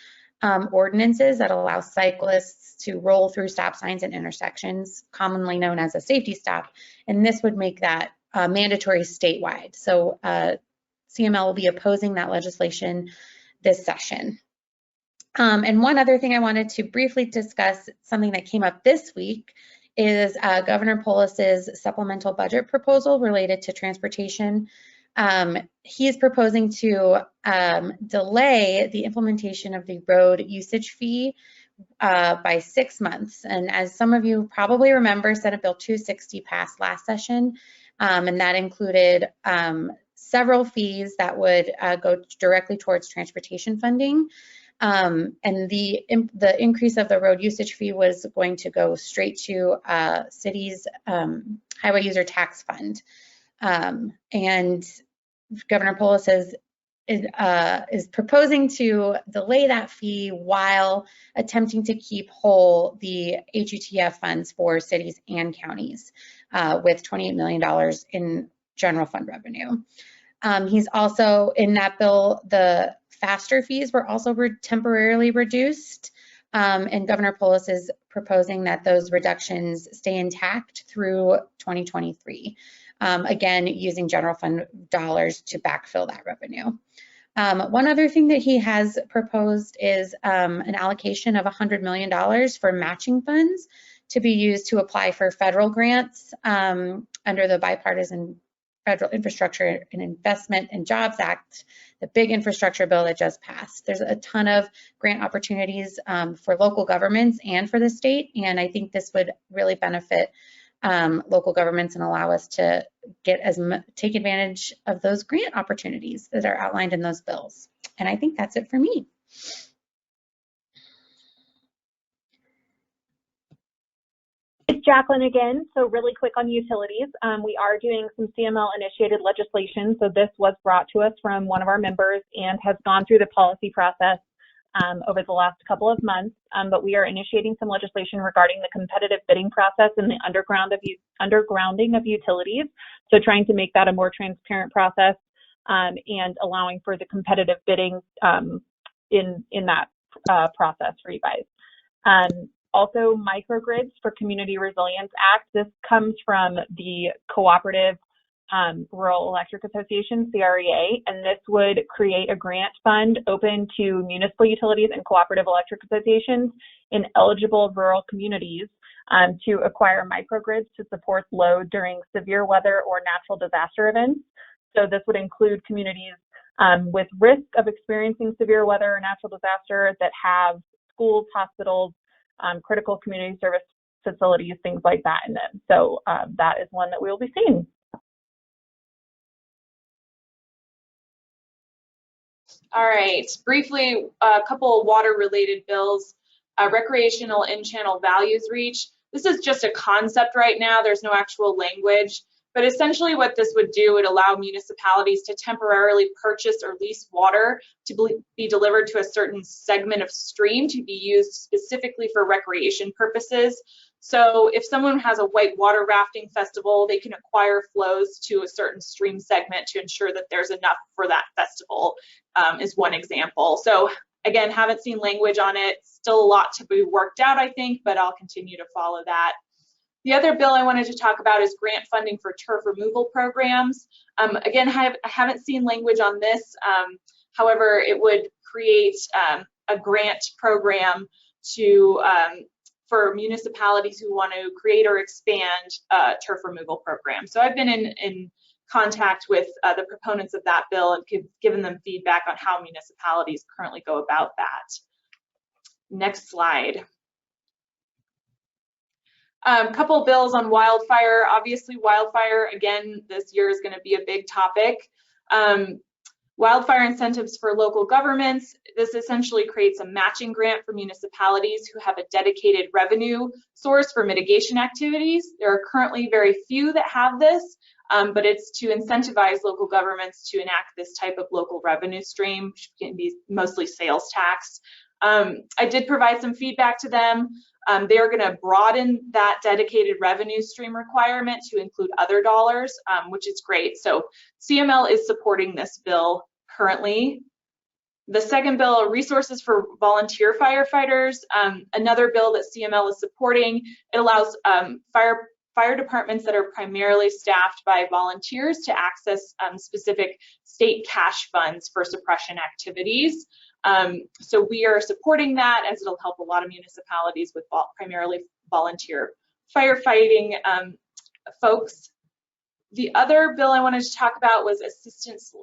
Speaker 3: ordinances that allow cyclists to roll through stop signs and intersections, commonly known as a safety stop, and this would make that mandatory statewide. So CML will be opposing that legislation this session. And one other thing I wanted to briefly discuss, something that came up this week, is Governor Polis's supplemental budget proposal related to transportation. He is proposing to delay the implementation of the road usage fee by 6 months. And as some of you probably remember, Senate Bill 260 passed last session, and that included several fees that would go directly towards transportation funding. And the increase of the road usage fee was going to go straight to city's highway user tax fund. And Governor Polis is proposing to delay that fee while attempting to keep whole the HUTF funds for cities and counties with $28 million in general fund revenue. He's also, in that bill, the faster fees were also temporarily reduced, and Governor Polis is proposing that those reductions stay intact through 2023, again, using general fund dollars to backfill that revenue. One other thing that he has proposed is an allocation of $100 million for matching funds to be used to apply for federal grants under the bipartisan Federal Infrastructure and Investment and Jobs Act, the big infrastructure bill that just passed. There's a ton of grant opportunities for local governments and for the state, and I think this would really benefit local governments and allow us to take advantage of those grant opportunities that are outlined in those bills. And I think that's it for me.
Speaker 6: It's Jacqueline again. So really quick on utilities. We are doing some CML initiated legislation. So this was brought to us from one of our members and has gone through the policy process over the last couple of months, but we are initiating some legislation regarding the competitive bidding process and the undergrounding of utilities. So trying to make that a more transparent process and allowing for the competitive bidding in that process for you guys. Also, microgrids for Community Resilience Act. This comes from the Cooperative Rural Electric Association, CREA, and this would create a grant fund open to municipal utilities and cooperative electric associations in eligible rural communities to acquire microgrids to support load during severe weather or natural disaster events. So this would include communities with risk of experiencing severe weather or natural disaster that have schools, hospitals, critical community service facilities, things like that in them. So that is one that we will be seeing.
Speaker 4: All right, briefly, a couple of water-related bills. Recreational in-channel values reach. This is just a concept right now. There's no actual language. But essentially what this would do would allow municipalities to temporarily purchase or lease water to be delivered to a certain segment of stream to be used specifically for recreation purposes. So if someone has a white water rafting festival, they can acquire flows to a certain stream segment to ensure that there's enough for that festival, is one example. So again, haven't seen language on it. Still a lot to be worked out, I think, but I'll continue to follow that. The other bill I wanted to talk about is grant funding for turf removal programs. Again, I haven't seen language on this. However, it would create a grant program to for municipalities who want to create or expand a turf removal program. So I've been in contact with the proponents of that bill and given them feedback on how municipalities currently go about that. Next slide. A couple bills on wildfire. Obviously, wildfire, again, this year is going to be a big topic. Wildfire incentives for local governments. This essentially creates a matching grant for municipalities who have a dedicated revenue source for mitigation activities. There are currently very few that have this, but it's to incentivize local governments to enact this type of local revenue stream, which can be mostly sales tax. I did provide some feedback to them. They are going to broaden that dedicated revenue stream requirement to include other dollars, which is great. So CML is supporting this bill currently. The second bill, resources for volunteer firefighters, another bill that CML is supporting. It allows fire departments that are primarily staffed by volunteers to access specific state cash funds for suppression activities. So we are supporting that as it'll help a lot of municipalities with primarily volunteer firefighting folks. The other bill I wanted to talk about was assistance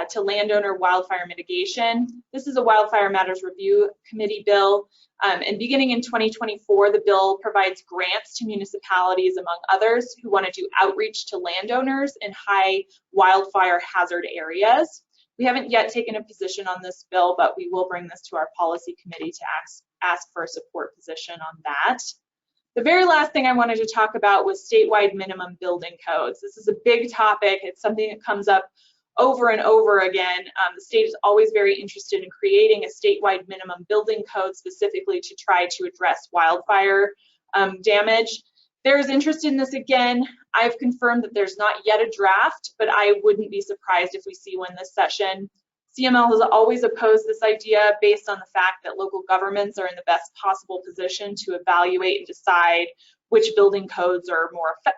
Speaker 4: to landowner wildfire mitigation. This is a Wildfire Matters Review Committee bill, and beginning in 2024, the bill provides grants to municipalities, among others, who want to do outreach to landowners in high wildfire hazard areas. We haven't yet taken a position on this bill, but we will bring this to our policy committee to ask for a support position on that. The very last thing I wanted to talk about was statewide minimum building codes. This is a big topic. It's something that comes up over and over again. The state is always very interested in creating a statewide minimum building code specifically to try to address wildfire damage. There's interest in this again. I've confirmed that there's not yet a draft, but I wouldn't be surprised if we see one this session. CML has always opposed this idea based on the fact that local governments are in the best possible position to evaluate and decide which building codes are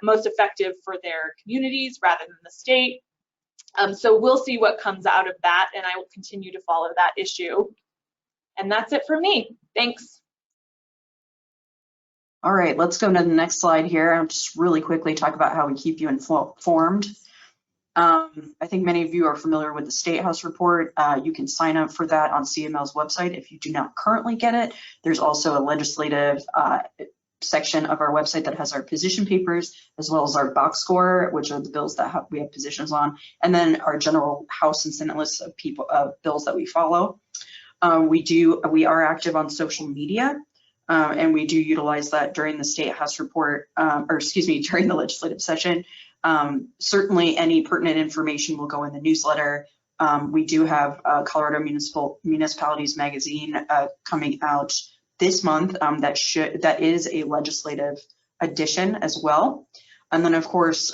Speaker 4: most effective for their communities rather than the state. So we'll see what comes out of that, and I will continue to follow that issue. And that's it for me. Thanks.
Speaker 2: All right, let's go to the next slide here. I'll just really quickly talk about how we keep you informed. I think many of you are familiar with the State House report. You can sign up for that on CML's website if you do not currently get it. There's also a legislative section of our website that has our position papers, as well as our box score, which are the bills that we have positions on, and then our general House and Senate lists of bills that we follow. We are active on social media. And we do utilize that during the State House report, during the legislative session. Certainly any pertinent information will go in the newsletter. We do have Colorado Municipalities Magazine coming out this month that is a legislative edition as well. And then, of course,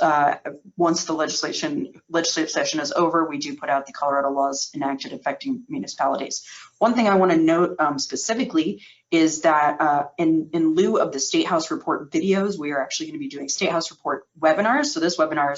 Speaker 2: once the legislative session is over, we do put out the Colorado laws enacted affecting municipalities. One thing I want to note specifically is that in lieu of the State House Report videos, we are actually going to be doing State House Report webinars. So this webinar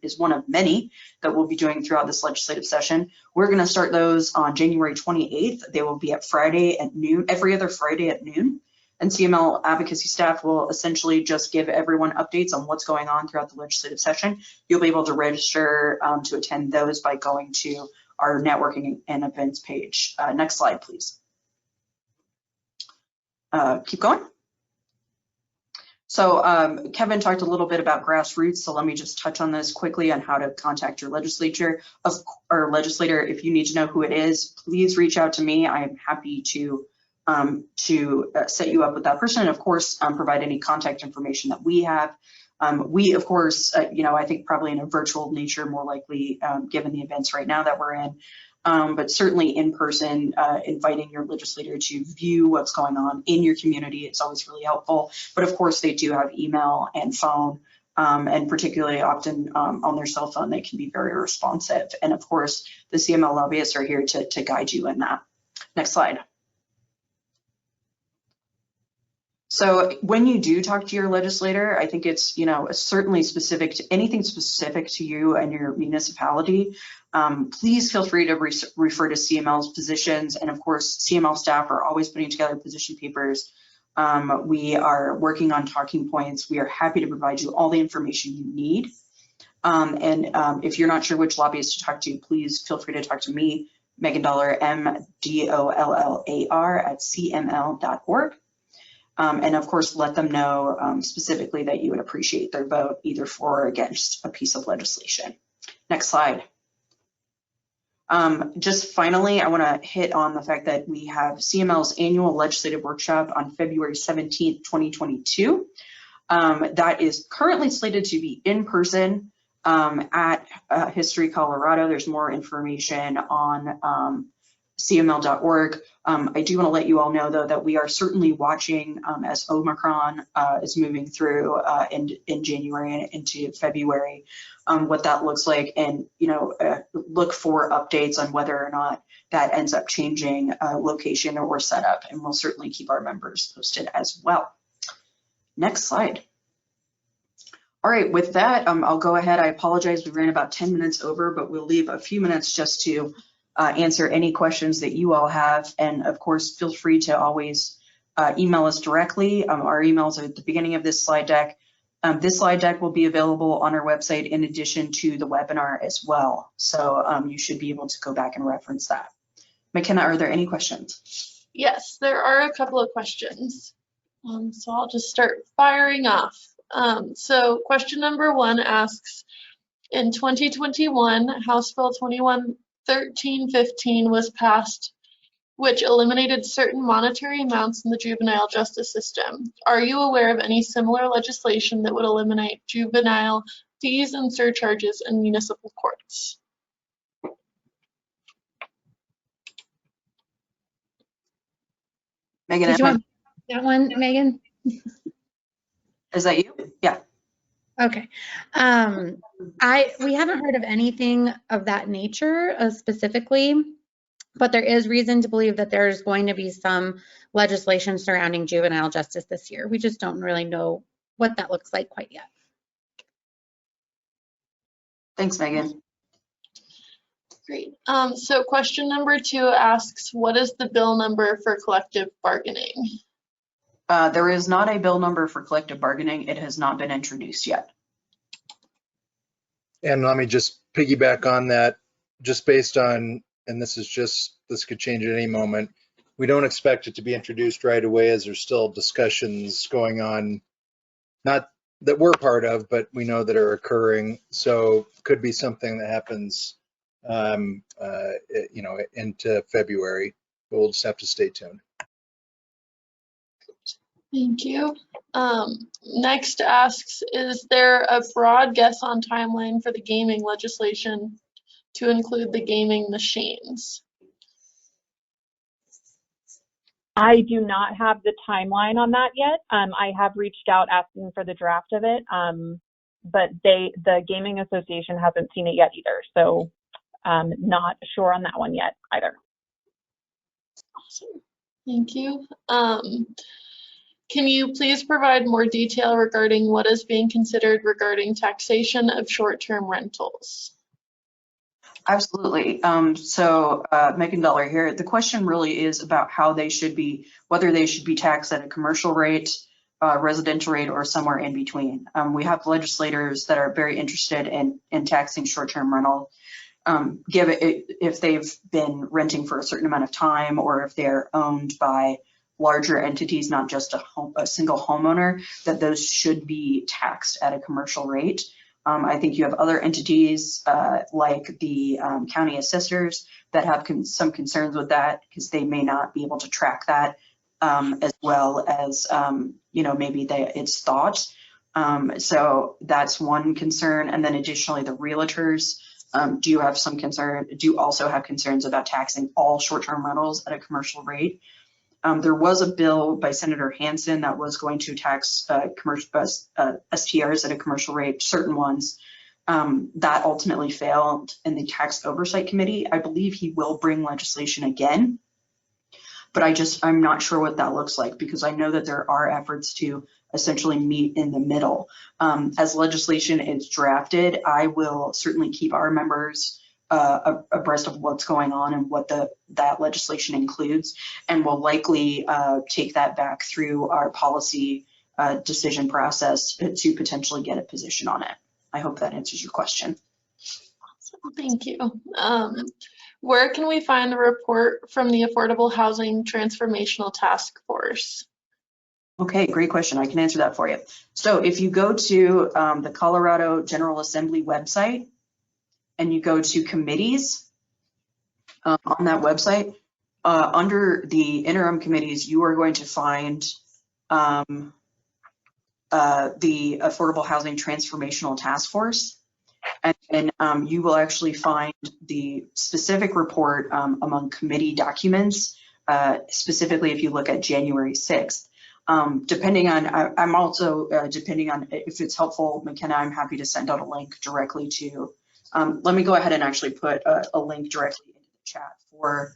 Speaker 2: is one of many that we'll be doing throughout this legislative session. We're going to start those on January 28th. They will be at Friday at noon, every other Friday at noon. And CML advocacy staff will essentially just give everyone updates on what's going on throughout the legislative session. You'll be able to register to attend those by going to our networking and events page. Next slide, please. Keep going. So Kevin talked a little bit about grassroots, so let me just touch on this quickly on how to contact your legislator. If you need to know who it is, please reach out to me. I am happy to set you up with that person, and of course provide any contact information that we have. We of course I think probably in a virtual nature more likely given the events right now that we're in, but certainly in person, inviting your legislator to view what's going on in your community, it's always really helpful. But of course they do have email and phone, and particularly often on their cell phone they can be very responsive, and of course the CML lobbyists are here to guide you in that. Next slide. So when you do talk to your legislator, I think it's certainly specific to anything specific to you and your municipality. Please feel free to refer to CML's positions, and of course CML staff are always putting together position papers. We are working on talking points. We are happy to provide you all the information you need. If you're not sure which lobbyist to talk to, please feel free to talk to me, Megan Dollar, MDOLLAR at CML.org. And of course, let them know specifically that you would appreciate their vote either for or against a piece of legislation. Next slide. Just finally, I want to hit on the fact that we have CML's annual legislative workshop on February 17th, 2022. That is currently slated to be in person at History Colorado. There's more information on CML.org. I do want to let you all know, though, that we are certainly watching as Omicron is moving through in January and into February, what that looks like, and look for updates on whether or not that ends up changing location or setup, and we'll certainly keep our members posted as well. Next slide. All right, with that, I'll go ahead. I apologize, we ran about 10 minutes over, but we'll leave a few minutes just to answer any questions that you all have. And of course, feel free to always email us directly. Our emails are at the beginning of this slide deck. This slide deck will be available on our website in addition to the webinar as well. So you should be able to go back and reference that. McKenna, are there any questions?
Speaker 1: Yes, there are a couple of questions. So I'll just start firing off. So question number 1 asks, in 2021, House Bill 1315 was passed, which eliminated certain monetary amounts in the juvenile justice system. Are you aware of any similar legislation that would eliminate juvenile fees and surcharges in municipal courts?
Speaker 2: Megan,
Speaker 3: Did you want that one, Megan?
Speaker 2: is that you? Yeah.
Speaker 3: Okay. We haven't heard of anything of that nature specifically, but there is reason to believe that there's going to be some legislation surrounding juvenile justice this year. We just don't really know what that looks like quite yet.
Speaker 2: Thanks, Megan.
Speaker 1: Great. So question number 2 asks, what is the bill number for collective bargaining?
Speaker 2: There is not a bill number for collective bargaining. It has not been introduced yet.
Speaker 5: And let me just piggyback on that, just based on, and this could change at any moment. We don't expect it to be introduced right away, as there's still discussions going on, not that we're part of, but we know that are occurring. So could be something that happens, into February, but we'll just have to stay tuned.
Speaker 1: Thank you. Next asks, is there a broad guess on timeline for the gaming legislation to include the gaming machines?
Speaker 6: I do not have the timeline on that yet. I have reached out asking for the draft of it, but the Gaming Association hasn't seen it yet either. So not sure on that one yet either.
Speaker 1: Awesome. Thank you. Can you please provide more detail regarding what is being considered regarding taxation of short-term rentals?
Speaker 2: Absolutely. Megan Dollar here. The question really is about how they should be, whether they should be taxed at a commercial rate, residential rate, or somewhere in between. We have legislators that are very interested in taxing short-term rental, if they've been renting for a certain amount of time, or if they're owned by larger entities, not just a single homeowner, that those should be taxed at a commercial rate. I think you have other entities like the county assessors that have some concerns with that, because they may not be able to track that as well as maybe it's thought. So that's one concern. And then additionally, the realtors do also have concerns about taxing all short-term rentals at a commercial rate. There was a bill by Senator Hansen that was going to tax STRs at a commercial rate, certain ones. That ultimately failed in the Tax Oversight Committee. I believe he will bring legislation again, but I'm not sure what that looks like, because I know that there are efforts to essentially meet in the middle. As legislation is drafted, I will certainly keep our members abreast of what's going on and what that legislation includes, and will likely take that back through our policy decision process to potentially get a position on it. I hope that answers your question.
Speaker 1: Awesome. Thank you. Where can we find the report from the Affordable Housing Transformational Task Force?
Speaker 2: Okay, great question. I can answer that for you. So if you go to the Colorado General Assembly website, and you go to committees on that website, under the interim committees, you are going to find the Affordable Housing Transformational Task Force. And then you will actually find the specific report among committee documents, specifically if you look at January 6th. Depending on if it's helpful, McKenna, I'm happy to send out a link directly to. Let me go ahead and actually put a link directly into the chat for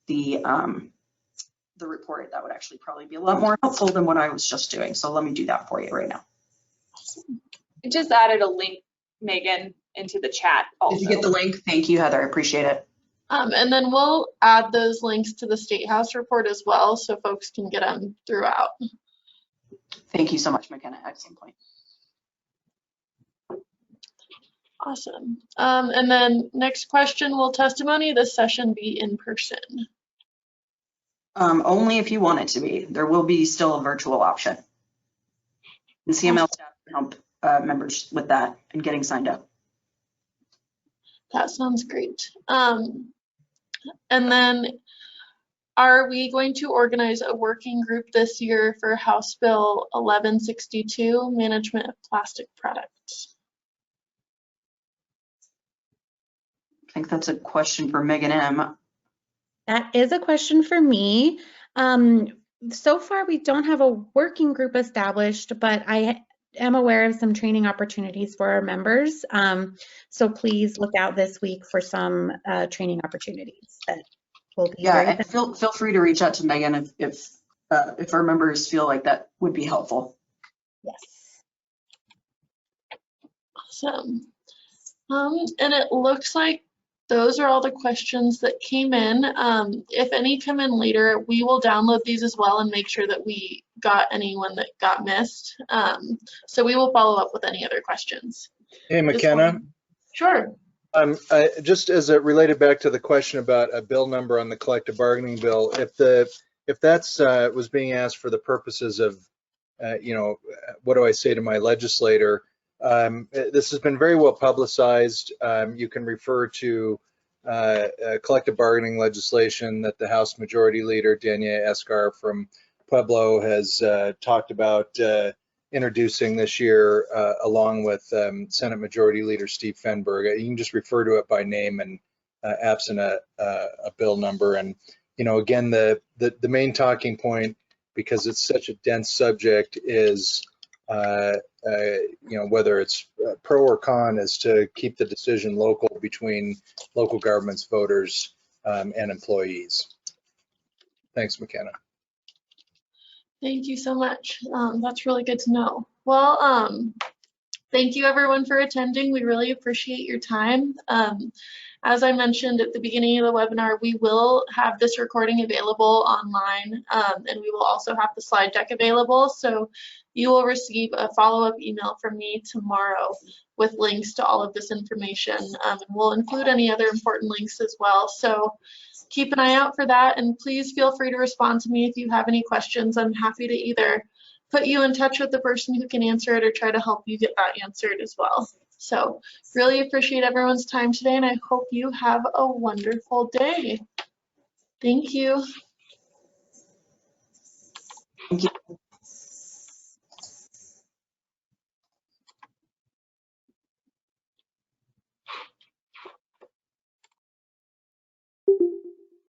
Speaker 2: the report. That would actually probably be a lot more helpful than what I was just doing. So let me do that for you right now.
Speaker 4: I just added a link, Megan, into the chat also.
Speaker 2: Did you get the link? Thank you, Heather. I appreciate it.
Speaker 1: And then we'll add those links to the State House report as well, so folks can get them throughout.
Speaker 2: Thank you so much, McKenna. Excellent point.
Speaker 1: Awesome. And then next question, will testimony this session be in person?
Speaker 2: Only if you want it to be. There will be still a virtual option. The CML staff can help members with that and getting signed up.
Speaker 1: That sounds great. And then are we going to organize a working group this year for House Bill 1162, Management of Plastic Products?
Speaker 2: I think that's a question for Megan M.
Speaker 3: That is a question for me. So far, we don't have a working group established, but I am aware of some training opportunities for our members. So please look out this week for some training opportunities that will be very
Speaker 2: and feel free to reach out to Megan if our members feel like that would be helpful.
Speaker 3: Yes.
Speaker 1: Awesome. And it looks like those are all the questions that came in. If any come in later, we will download these as well and make sure that we got anyone that got missed. So we will follow up with any other questions.
Speaker 5: Hey, McKenna.
Speaker 1: Sure.
Speaker 5: Just as it related back to the question about a bill number on the collective bargaining bill, if that's was being asked for the purposes of, what do I say to my legislator? This has been very well publicized. You can refer to collective bargaining legislation that the House Majority Leader, Dania Escar from Pueblo, has talked about introducing this year, along with Senate Majority Leader Steve Fenberg. You can just refer to it by name and absent a bill number. And, you know, again, the main talking point, because it's such a dense subject, is you know, whether it's pro or con, is to keep the decision local between local governments, voters, and employees. Thanks, McKenna.
Speaker 1: Thank you so much. That's really good to know. Well, thank you everyone for attending. We really appreciate your time. As I mentioned at the beginning of the webinar, we will have this recording available online, and we will also have the slide deck available. So you will receive a follow-up email from me tomorrow with links to all of this information. And we'll include any other important links as well. So keep an eye out for that, and please feel free to respond to me if you have any questions. I'm happy to either put you in touch with the person who can answer it or try to help you get that answered as well. So really appreciate everyone's time today, and I hope you have a wonderful day. Thank you.
Speaker 2: Thank you.